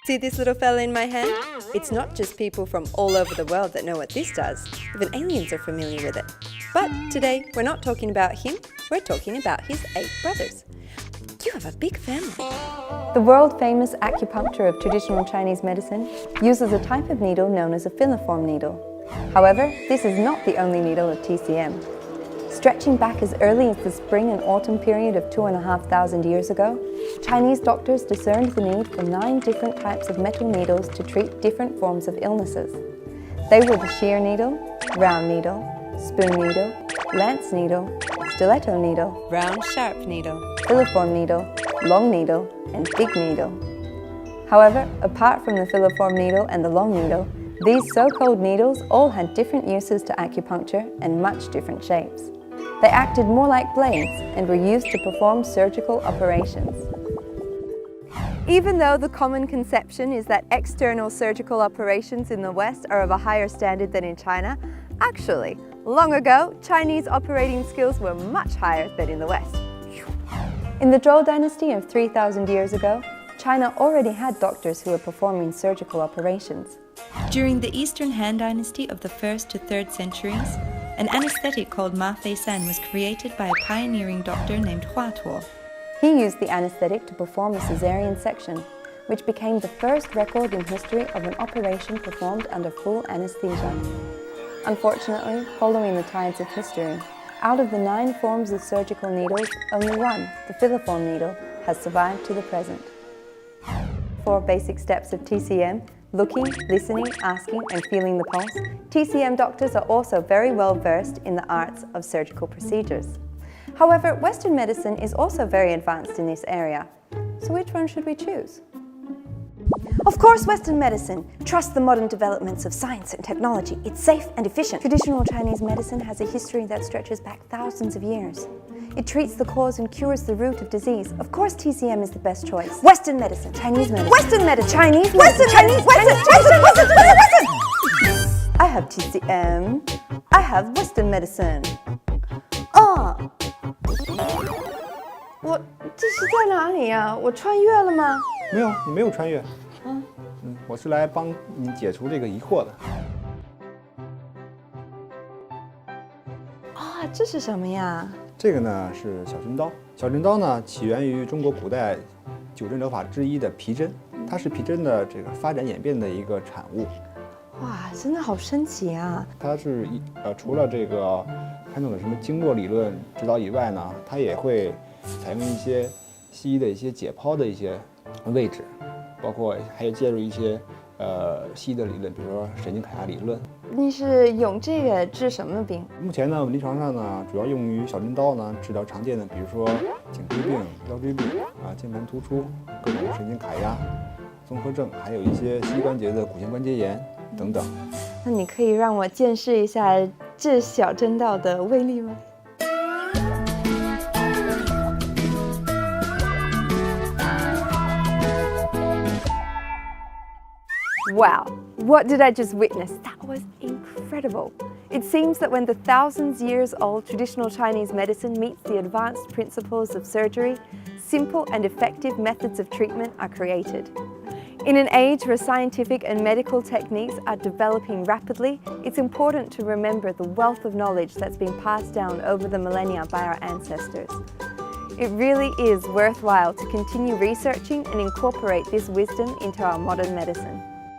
See this little fella in my hand? It's not just people from all over the world that know what this does. Even aliens are familiar with it. But today, we're not talking about him, we're talking about his 8 brothers. You have a big family. The world-famous acupuncture of traditional Chinese medicine uses a type of needle known as a filiform needle. However, this is not the only needle of TCM. Stretching back as early as the spring and autumn period of 2,500 years ago, Chinese doctors discerned the need for 9 different types of metal needles to treat different forms of illnesses. They were the shear needle, round needle, spoon needle, lance needle, stiletto needle, round sharp needle, filiform needle, long needle, and big needle. However, apart from the filiform needle and the long needle, these so-called needles all had different uses to acupuncture and much different shapes. They acted more like blades and were used to perform surgical operations. Even though the common conception is that external surgical operations in the West are of a higher standard than in China, actually, long ago, Chinese operating skills were much higher than in the West. In the Zhou dynasty of 3,000 years ago, China already had doctors who were performing surgical operations. During the Eastern Han Dynasty of the 1st to 3rd centuries, an anesthetic called Ma Fei San was created by a pioneering doctor named Hua Tuo. He used the anesthetic to perform a caesarean section, which became the first record in history of an operation performed under full anesthesia. Unfortunately, following the tides of history, out of the 9 forms of surgical needles, only one, the filiform needle, has survived to the present. 4 basic steps of TCM: looking, listening, asking, and feeling the pulse. TCM doctors are also very well versed in the arts of surgical procedures. However, Western medicine is also very advanced in this area. So which one should we choose? Of course, Western medicine. Trust the modern developments of science and technology. It's safe and efficient. Traditional Chinese medicine has a history that stretches back thousands of years. It treats the cause and cures the root of disease. Of course, TCM is the best choice. Western medicine, Chinese medicine. Western medicine, Chinese medicine, Chinese, Western. I have TCM. I have Western medicine. 这是在哪里呀？我穿越了吗？没有，你没有穿越。我是来帮你解除这个疑惑的。这是什么呀？这个呢是小针刀。小针刀呢起源于中国古代9针疗法之一的皮针，它是皮针的这个发展演变的一个产物。哇，真的好神奇啊！它是除了这个传统的什么经络理论指导以外呢，它也会采用一些西医的一些解剖的一些位置，包括还有介入一些西医的理论，比如说神经凯亚理论。你是用这个治什么病？目前呢，临床上呢，主要用于小针刀呢治疗常见的，比如说颈椎病、腰椎病键盘突出、各种神经卡压、综合症，还有一些膝关节的骨性关节炎等等。那你可以让我见识一下治小针刀的威力吗？Wow, what did I just witness? That was incredible. It seems that when the thousands years old traditional Chinese medicine meets the advanced principles of surgery, simple and effective methods of treatment are created. In an age where scientific and medical techniques are developing rapidly, it's important to remember the wealth of knowledge that's been passed down over the millennia by our ancestors. It really is worthwhile to continue researching and incorporate this wisdom into our modern medicine.